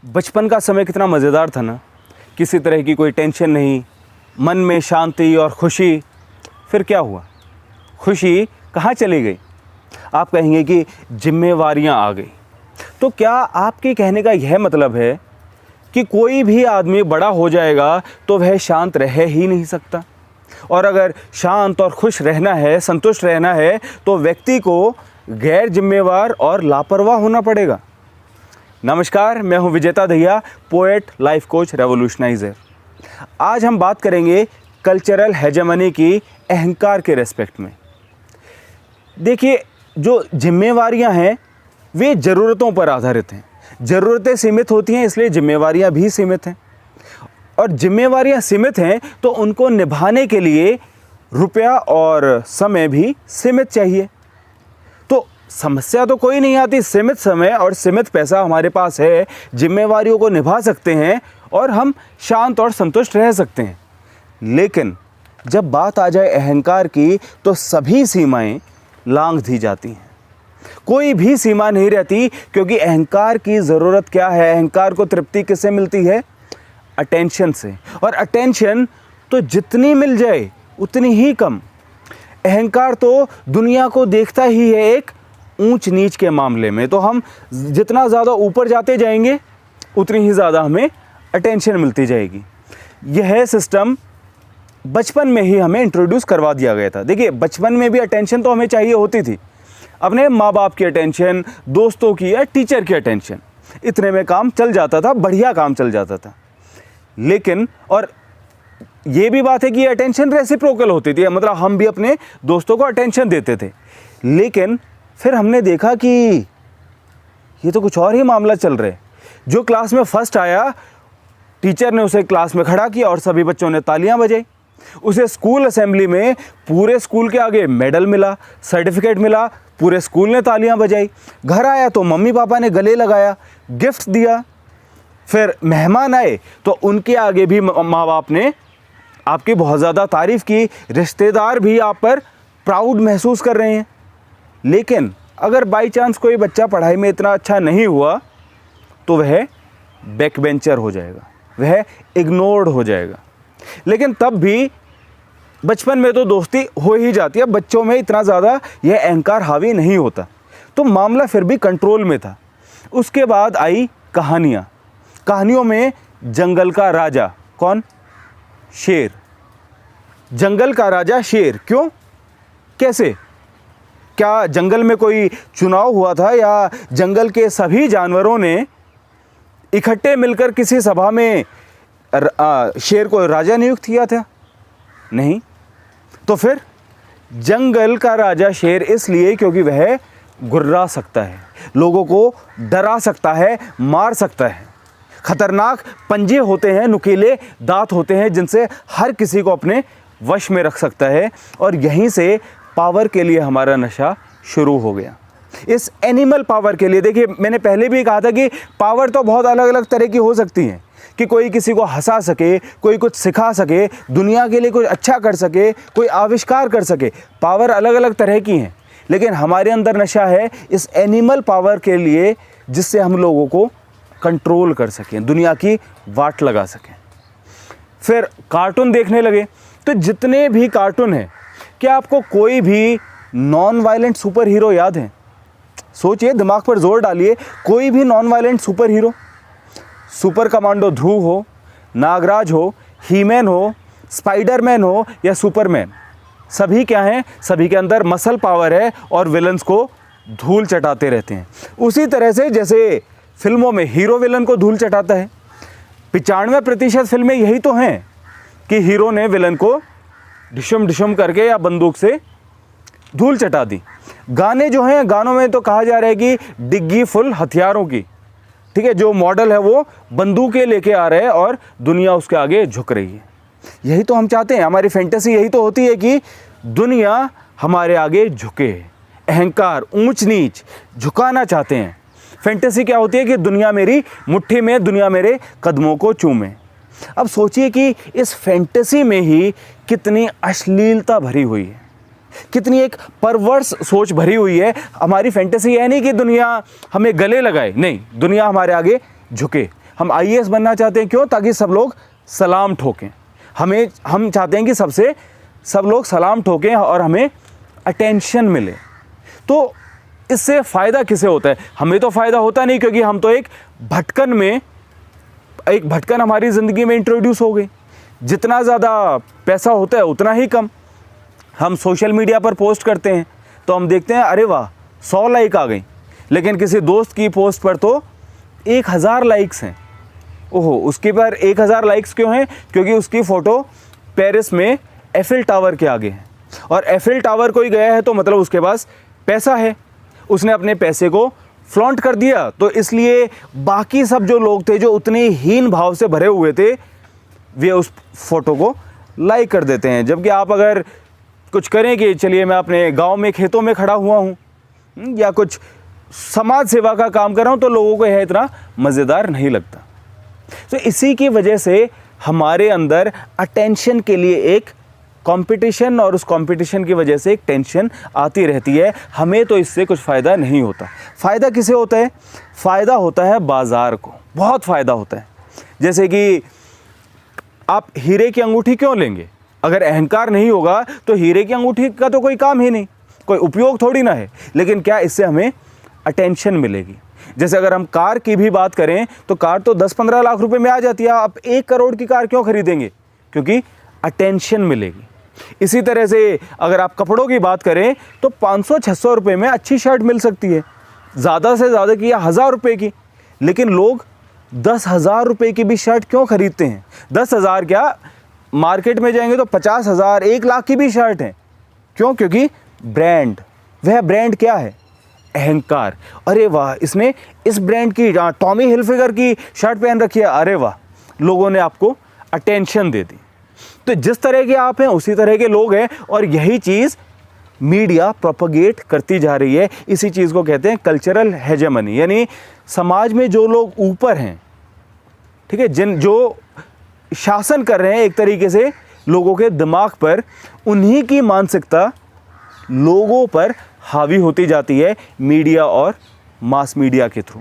बचपन का समय कितना मज़ेदार था ना। किसी तरह की कोई टेंशन नहीं, मन में शांति और खुशी। फिर क्या हुआ? खुशी कहाँ चली गई? आप कहेंगे कि जिम्मेवारियाँ आ गई। तो क्या आपके कहने का यह मतलब है कि कोई भी आदमी बड़ा हो जाएगा तो वह शांत रह ही नहीं सकता? और अगर शांत और खुश रहना है, संतुष्ट रहना है, तो व्यक्ति को गैर जिम्मेवार और लापरवाह होना पड़ेगा। नमस्कार, मैं हूं विजेता दहिया, पोएट, लाइफ कोच, रेवोल्यूशनाइजर। आज हम बात करेंगे कल्चरल हेजेमनी की अहंकार के रेस्पेक्ट में। देखिए, जो जिम्मेवारियां हैं वे ज़रूरतों पर आधारित हैं। ज़रूरतें सीमित होती हैं, इसलिए जिम्मेवारियां भी सीमित हैं। और जिम्मेवारियां सीमित हैं तो उनको निभाने के लिए रुपया और समय भी सीमित चाहिए। तो समस्या तो कोई नहीं आती, सीमित समय और सीमित पैसा हमारे पास है, जिम्मेवारियों को निभा सकते हैं और हम शांत और संतुष्ट रह सकते हैं। लेकिन जब बात आ जाए अहंकार की तो सभी सीमाएं लांघ दी जाती हैं। कोई भी सीमा नहीं रहती, क्योंकि अहंकार की ज़रूरत क्या है? अहंकार को तृप्ति किससे मिलती है? अटेंशन से। और अटेंशन तो जितनी मिल जाए उतनी ही कम। अहंकार तो दुनिया को देखता ही है एक ऊंच नीच के मामले में। तो हम जितना ज़्यादा ऊपर जाते जाएंगे उतनी ही ज़्यादा हमें अटेंशन मिलती जाएगी। यह सिस्टम बचपन में ही हमें इंट्रोड्यूस करवा दिया गया था। देखिए, बचपन में भी अटेंशन तो हमें चाहिए होती थी, अपने माँ बाप की अटेंशन, दोस्तों की या टीचर की अटेंशन, इतने में काम चल जाता था, बढ़िया काम चल जाता था। लेकिन और ये भी बात है कि अटेंशन रेसिप्रोकल होती थी, मतलब हम भी अपने दोस्तों को अटेंशन देते थे। लेकिन फिर हमने देखा कि ये तो कुछ और ही मामला चल रहा है। जो क्लास में फर्स्ट आया, टीचर ने उसे क्लास में खड़ा किया और सभी बच्चों ने तालियां बजाई। उसे स्कूल असेंबली में पूरे स्कूल के आगे मेडल मिला, सर्टिफिकेट मिला, पूरे स्कूल ने तालियां बजाई। घर आया तो मम्मी पापा ने गले लगाया, गिफ्ट दिया। फिर मेहमान आए तो उनके आगे भी माँ बाप ने आपकी बहुत ज़्यादा तारीफ़ की, रिश्तेदार भी आप पर प्राउड महसूस कर रहे हैं। लेकिन अगर बाई चांस कोई बच्चा पढ़ाई में इतना अच्छा नहीं हुआ तो वह बैक बेंचर हो जाएगा, वह इग्नोर्ड हो जाएगा। लेकिन तब भी बचपन में तो दोस्ती हो ही जाती है, बच्चों में इतना ज़्यादा यह अहंकार हावी नहीं होता, तो मामला फिर भी कंट्रोल में था। उसके बाद आई कहानियाँ। कहानियों में जंगल का राजा कौन? शेर। जंगल का राजा शेर। क्यों? कैसे? क्या जंगल में कोई चुनाव हुआ था या जंगल के सभी जानवरों ने इकट्ठे मिलकर किसी सभा में शेर को राजा नियुक्त किया था? नहीं। तो फिर जंगल का राजा शेर इसलिए क्योंकि वह गुर्रा सकता है, लोगों को डरा सकता है, मार सकता है। खतरनाक पंजे होते हैं, नुकीले दांत होते हैं जिनसे हर किसी को अपने वश में रख सकता है। और यहीं से पावर के लिए हमारा नशा शुरू हो गया। इस एनिमल पावर के लिए, देखिए मैंने पहले भी कहा था कि पावर तो बहुत अलग अलग तरह की हो सकती हैं, कि कोई किसी को हंसा सके, कोई कुछ सिखा सके, दुनिया के लिए कुछ अच्छा कर सके, कोई आविष्कार कर सके। पावर अलग अलग तरह की हैं, लेकिन हमारे अंदर नशा है इस एनिमल पावर के लिए, जिससे हम लोगों को कंट्रोल कर सकें, दुनिया की वाट लगा सकें। फिर कार्टून देखने लगे। तो जितने भी कार्टून हैं, क्या आपको कोई भी नॉन वायलेंट सुपर हीरो याद है? सोचिए, दिमाग पर जोर डालिए, कोई भी non violent super hero. Super commando Dhruv हो, नागराज हो, हीमैन हो, स्पाइडरमैन हो या सुपरमैन, सभी क्या हैं? सभी के अंदर मसल पावर है और विलन्स को धूल चटाते रहते हैं। उसी तरह से जैसे फिल्मों में हीरो विलन को धूल चटाता है, 95% फिल्में यही तो हैं कि हीरो ने विलन को ढिशुम ढिशुम करके या बंदूक से धूल चटा दी। गाने जो हैं, गानों में तो कहा जा रहा है कि डिग्गी फुल हथियारों की, ठीक है, जो मॉडल है वो बंदूकें लेके आ रहे हैं और दुनिया उसके आगे झुक रही है। यही तो हम चाहते हैं, हमारी फैंटेसी यही तो होती है कि दुनिया हमारे आगे झुके। अहंकार, ऊंच नीच झुकाना चाहते हैं। फैंटेसी क्या होती है कि दुनिया मेरी मुट्ठी में, दुनिया मेरे कदमों को चूमे। अब सोचिए कि इस फैंटेसी में ही कितनी अश्लीलता भरी हुई है, कितनी एक परवर्स सोच भरी हुई है। हमारी फैंटेसी है नहीं कि दुनिया हमें गले लगाए, नहीं, दुनिया हमारे आगे झुके, हम आईएएस बनना चाहते हैं, क्यों? ताकि सब लोग सलाम ठोकें हम चाहते हैं कि सब लोग सलाम ठोकें और हमें अटेंशन मिले। तो इससे फ़ायदा किसे होता है? हमें तो फ़ायदा होता नहीं, क्योंकि हम तो एक भटकन हमारी ज़िंदगी में इंट्रोड्यूस हो गई। जितना ज़्यादा पैसा होता है उतना ही कम। हम सोशल मीडिया पर पोस्ट करते हैं तो हम देखते हैं अरे वाह 100 लाइक आ गई, लेकिन किसी दोस्त की पोस्ट पर तो 1000 लाइक्स हैं। ओहो, उसके पर 1000 लाइक्स क्यों हैं? क्योंकि उसकी फ़ोटो पेरिस में एफिल टावर के आगे है, और एफिल टावर कोई गया है तो मतलब उसके पास पैसा है, उसने अपने पैसे को फ्लॉन्ट कर दिया। तो इसलिए बाकी सब जो लोग थे जो उतने हीन भाव से भरे हुए थे, वे उस फोटो को लाइक कर देते हैं। जबकि आप अगर कुछ करें कि चलिए मैं अपने गांव में खेतों में खड़ा हुआ हूं, या कुछ समाज सेवा का काम कर रहा हूं, तो लोगों को यह इतना मज़ेदार नहीं लगता। तो इसी की वजह से हमारे अंदर अटेंशन के लिए एक कंपटीशन, और उस कंपटीशन की वजह से एक टेंशन आती रहती है। हमें तो इससे कुछ फ़ायदा नहीं होता। फ़ायदा किसे होता है? फ़ायदा होता है बाज़ार को, बहुत फ़ायदा होता है। जैसे कि आप हीरे की अंगूठी क्यों लेंगे? अगर अहंकार नहीं होगा तो हीरे की अंगूठी का तो कोई काम ही नहीं, कोई उपयोग थोड़ी ना है। लेकिन क्या इससे हमें अटेंशन मिलेगी? जैसे अगर हम कार की भी बात करें तो कार तो 10-15 लाख रुपए में आ जाती है। आप 1 करोड़ की कार क्यों खरीदेंगे? क्योंकि अटेंशन मिलेगी। इसी तरह से अगर आप कपड़ों की बात करें तो 500-600 रुपये में अच्छी शर्ट मिल सकती है, ज़्यादा से ज़्यादा की 1000 रुपये की। लेकिन लोग 10,000 रुपये की भी शर्ट क्यों खरीदते हैं? 10,000 क्या, मार्केट में जाएंगे तो 50,000, 1 लाख की भी शर्ट हैं। क्यों? क्योंकि ब्रांड। वह ब्रांड क्या है? अहंकार। अरे वाह, इसने इस ब्रांड की टॉमी हिलफिगर की शर्ट पहन रखी है, अरे वाह, लोगों ने आपको अटेंशन दे दी। तो जिस तरह के आप हैं उसी तरह के लोग हैं, और यही चीज़ मीडिया प्रोपगेट करती जा रही है। इसी चीज़ को कहते हैं कल्चरल हेजेमनी, यानी समाज में जो लोग ऊपर हैं, ठीक है, जो शासन कर रहे हैं एक तरीके से लोगों के दिमाग पर, उन्हीं की मानसिकता लोगों पर हावी होती जाती है मीडिया और मास मीडिया के थ्रू।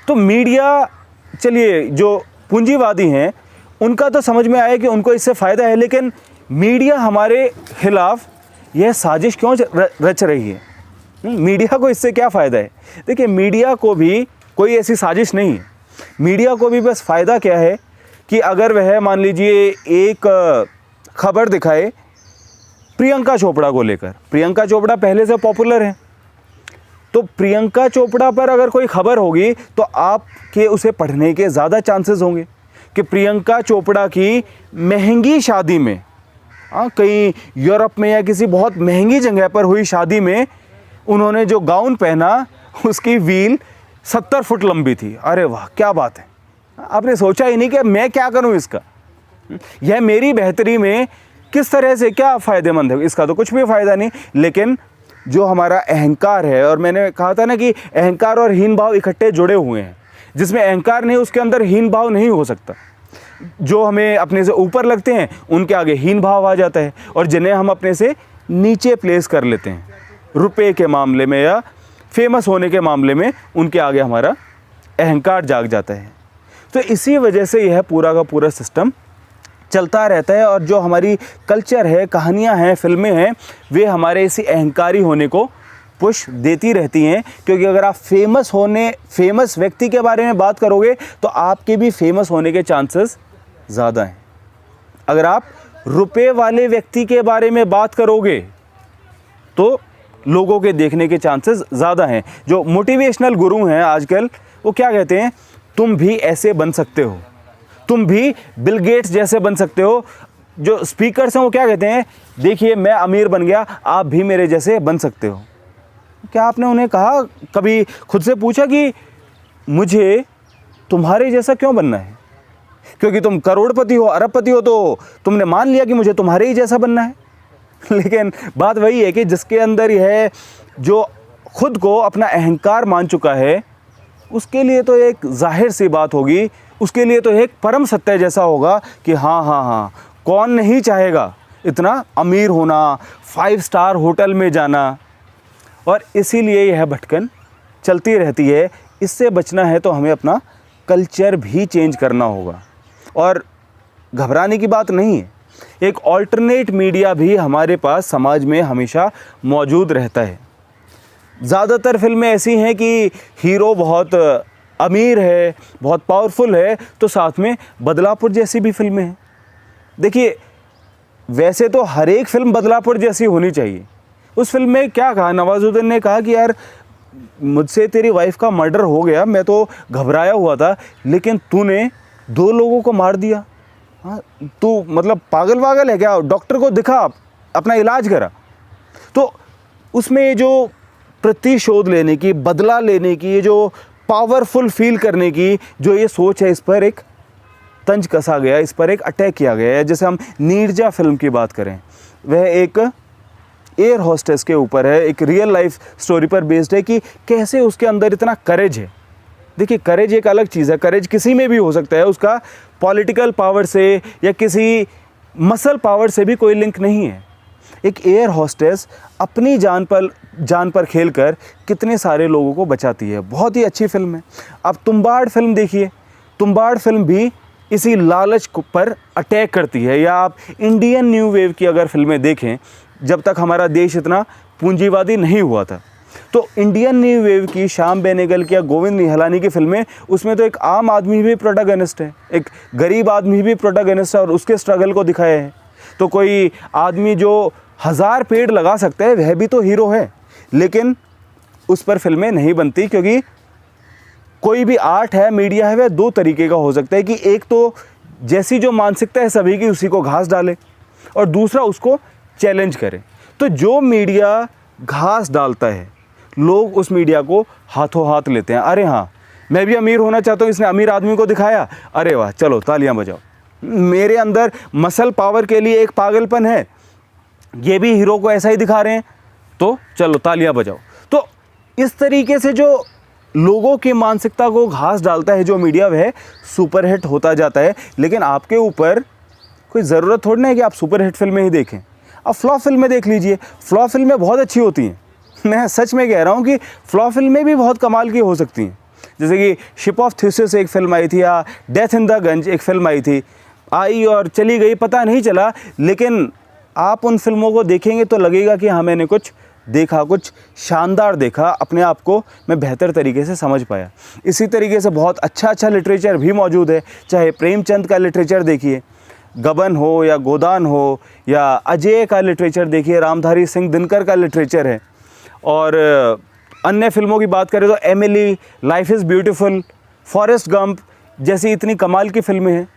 तो मीडिया, चलिए जो पूंजीवादी हैं उनका तो समझ में आया कि उनको इससे फ़ायदा है, लेकिन मीडिया हमारे खिलाफ यह साजिश क्यों रच रही है? मीडिया को इससे क्या फ़ायदा है? देखिए, मीडिया को भी कोई ऐसी साजिश नहीं है। मीडिया को भी बस फ़ायदा क्या है कि अगर वह मान लीजिए एक खबर दिखाए प्रियंका चोपड़ा को लेकर, प्रियंका चोपड़ा पहले से पॉपुलर है, तो प्रियंका चोपड़ा पर अगर कोई खबर होगी तो आपके उसे पढ़ने के ज़्यादा चांसेस होंगे कि प्रियंका चोपड़ा की महंगी शादी में, कहीं यूरोप में या किसी बहुत महंगी जगह पर हुई शादी में, उन्होंने जो गाउन पहना उसकी व्हील 70 फुट लंबी थी। अरे वाह, क्या बात है! आपने सोचा ही नहीं कि मैं क्या करूं इसका, यह मेरी बेहतरी में किस तरह से क्या फ़ायदेमंद है? इसका तो कुछ भी फ़ायदा नहीं। लेकिन जो हमारा अहंकार है, और मैंने कहा था ना कि अहंकार और हीन भाव इकट्ठे जुड़े हुए हैं, जिसमें अहंकार नहीं उसके अंदर हीन भाव नहीं हो सकता। जो हमें अपने से ऊपर लगते हैं उनके आगे हीन भाव आ जाता है, और जिन्हें हम अपने से नीचे प्लेस कर लेते हैं रुपए के मामले में या फेमस होने के मामले में, उनके आगे हमारा अहंकार जाग जाता है। तो इसी वजह से यह पूरा का पूरा सिस्टम चलता रहता है, और जो हमारी कल्चर है, कहानियाँ हैं, फिल्में हैं, वे हमारे इसी अहंकारी होने को पुश देती रहती हैं। क्योंकि अगर आप फेमस व्यक्ति के बारे में बात करोगे तो आपके भी फेमस होने के चांसेस ज़्यादा हैं। अगर आप रुपए वाले व्यक्ति के बारे में बात करोगे तो लोगों के देखने के चांसेस ज़्यादा हैं। जो मोटिवेशनल गुरु हैं आजकल, वो क्या कहते हैं? तुम भी ऐसे बन सकते हो, तुम भी बिल गेट्स जैसे बन सकते हो। जो स्पीकर्स हैं वो क्या कहते हैं? देखिए, मैं अमीर बन गया, आप भी मेरे जैसे बन सकते हो। क्या आपने उन्हें कहा, कभी खुद से पूछा कि मुझे तुम्हारे जैसा क्यों बनना है? क्योंकि तुम करोड़पति हो, अरबपति हो, तो तुमने मान लिया कि मुझे तुम्हारे ही जैसा बनना है। लेकिन बात वही है कि जिसके अंदर यह जो खुद को अपना अहंकार मान चुका है, उसके लिए तो एक जाहिर सी बात होगी, उसके लिए तो एक परम सत्य जैसा होगा कि हाँ, कौन नहीं चाहेगा इतना अमीर होना, 5 स्टार होटल में जाना। और इसीलिए यह भटकन चलती रहती है। इससे बचना है तो हमें अपना कल्चर भी चेंज करना होगा। और घबराने की बात नहीं है, एक ऑल्टरनेट मीडिया भी हमारे पास समाज में हमेशा मौजूद रहता है। ज़्यादातर फिल्में ऐसी हैं कि हीरो बहुत अमीर है, बहुत पावरफुल है, तो साथ में बदलापुर जैसी भी फिल्में हैं। देखिए, वैसे तो हर एक फिल्म बदलापुर जैसी होनी चाहिए। उस फिल्म में क्या कहा, नवाजुद्दीन ने कहा कि यार मुझसे तेरी वाइफ का मर्डर हो गया, मैं तो घबराया हुआ था, लेकिन तूने 2 लोगों को मार दिया। हाँ, तू मतलब पागल वागल है क्या? डॉक्टर को दिखा, अपना इलाज करा। तो उसमें ये जो प्रतिशोध लेने की, बदला लेने की, ये जो पावरफुल फील करने की जो ये सोच है, इस पर एक तंज कसा गया, इस पर एक अटैक किया गया है। जैसे हम नीरजा फिल्म की बात करें, वह एक एयर होस्टेस के ऊपर है, एक रियल लाइफ स्टोरी पर बेस्ड है कि कैसे उसके अंदर इतना करेज है। देखिए, करेज एक अलग चीज़ है, करेज किसी में भी हो सकता है, उसका पॉलिटिकल पावर से या किसी मसल पावर से भी कोई लिंक नहीं है। एक एयर होस्टेस अपनी जान पर खेलकर कितने सारे लोगों को बचाती है। बहुत ही अच्छी फिल्म है। अब तुम्बाड़ फिल्म देखिए, तुम्बाड़ फिल्म भी इसी लालच पर अटैक करती है। या आप इंडियन न्यू वेव की अगर फिल्में देखें, जब तक हमारा देश इतना पूंजीवादी नहीं हुआ था, तो इंडियन न्यू वेव की श्याम बेनेगल की या गोविंद निहलानी की फिल्में, उसमें तो एक आम आदमी भी प्रोटैगनिस्ट है, एक गरीब आदमी भी प्रोटैगनिस्ट है और उसके स्ट्रगल को दिखाया है। तो कोई आदमी जो 1000 पेड़ लगा सकता है, वह भी तो हीरो है। लेकिन उस पर फिल्में नहीं बनती, क्योंकि कोई भी आर्ट है, मीडिया है, वह 2 तरीके का हो सकता है कि एक तो जैसी जो मानसिकता है सभी की, उसी को घास डाले, और दूसरा उसको चैलेंज करे। तो जो मीडिया घास डालता है, लोग उस मीडिया को हाथों हाथ लेते हैं। अरे हाँ, मैं भी अमीर होना चाहता हूँ, इसने अमीर आदमी को दिखाया, अरे वाह, चलो तालियां बजाओ। मेरे अंदर मसल पावर के लिए एक पागलपन है, ये भी हीरो को ऐसा ही दिखा रहे हैं, तो चलो तालियां बजाओ। तो इस तरीके से जो लोगों की मानसिकता को घास डालता है जो मीडिया, वह सुपरहिट होता जाता है। लेकिन आपके ऊपर कोई ज़रूरत थोड़ी ना है कि आप सुपरहिट फिल्में ही देखें। अब फ्लॉप फिल्में देख लीजिए, फ्लॉप फिल्में बहुत अच्छी होती हैं। मैं सच में कह रहा हूँ कि फ्लॉप फिल्में भी बहुत कमाल की हो सकती हैं। जैसे कि शिप ऑफ थ्यूसिस एक फ़िल्म आई थी, या डेथ इन द गंज एक फ़िल्म आई थी, आई और चली गई, पता नहीं चला। लेकिन आप उन फिल्मों को देखेंगे तो लगेगा कि हाँ, मैंने कुछ देखा, कुछ शानदार देखा, अपने आप को मैं बेहतर तरीके से समझ पाया। इसी तरीके से बहुत अच्छा लिटरेचर भी मौजूद है। चाहे प्रेमचंद का लिटरेचर देखिए, गबन हो या गोदान हो, या अजय का लिटरेचर देखिए, रामधारी सिंह दिनकर का लिटरेचर है। और अन्य फिल्मों की बात करें तो Emily, life is beautiful, Forrest Gump जैसी इतनी कमाल की फिल्में हैं।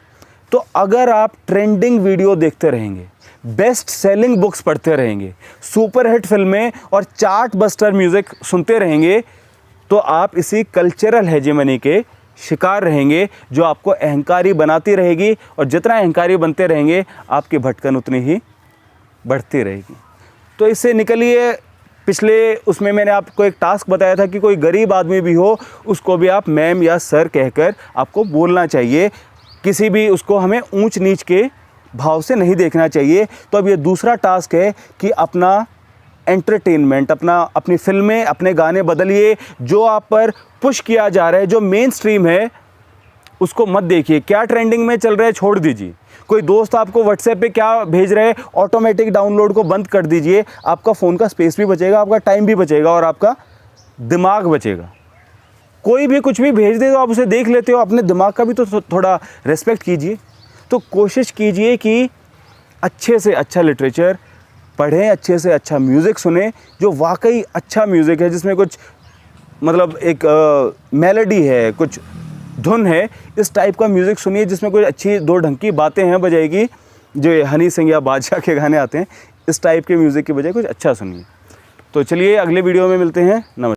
तो अगर आप ट्रेंडिंग वीडियो देखते रहेंगे, बेस्ट सेलिंग बुक्स पढ़ते रहेंगे, सुपरहिट फिल्में और चार्ट बस्टर म्यूज़िक सुनते रहेंगे, तो आप इसी कल्चरल हेजेमनी के शिकार रहेंगे, जो आपको अहंकारी बनाती रहेगी। और जितना अहंकारी बनते रहेंगे, आपकी भटकन उतनी ही बढ़ती रहेगी। तो इससे निकलिए। पिछले उसमें मैंने आपको एक टास्क बताया था कि कोई गरीब आदमी भी हो, उसको भी आप मैम या सर कहकर आपको बोलना चाहिए। किसी भी उसको हमें ऊंच नीच के भाव से नहीं देखना चाहिए। तो अब ये दूसरा टास्क है कि अपना एंटरटेनमेंट, अपनी फिल्में, अपने गाने बदलिए। जो आप पर पुश किया जा रहा है, जो मेन स्ट्रीम है, उसको मत देखिए। क्या ट्रेंडिंग में चल रहा है छोड़ दीजिए। कोई दोस्त आपको व्हाट्सएप पे क्या भेज रहे हैं, ऑटोमेटिक डाउनलोड को बंद कर दीजिए। आपका फ़ोन का स्पेस भी बचेगा, आपका टाइम भी बचेगा और आपका दिमाग बचेगा। कोई भी कुछ भी भेज दे तो आप उसे देख लेते हो, अपने दिमाग का भी तो थोड़ा रेस्पेक्ट कीजिए। तो कोशिश कीजिए कि अच्छे से अच्छा लिटरेचर पढ़ें, अच्छे से अच्छा म्यूज़िक सुने, जो वाकई अच्छा म्यूज़िक है, जिसमें कुछ मतलब एक मेलोडी है, कुछ धुन है। इस टाइप का म्यूज़िक सुनिए जिसमें कोई अच्छी 2 ढंग की बातें हैं बजाएगी। जो ये हनी सिंह या बादशाह के गाने आते हैं, इस टाइप के म्यूज़िक के बजाय कुछ अच्छा सुनिए। तो चलिए, अगले वीडियो में मिलते हैं। नमस्कार।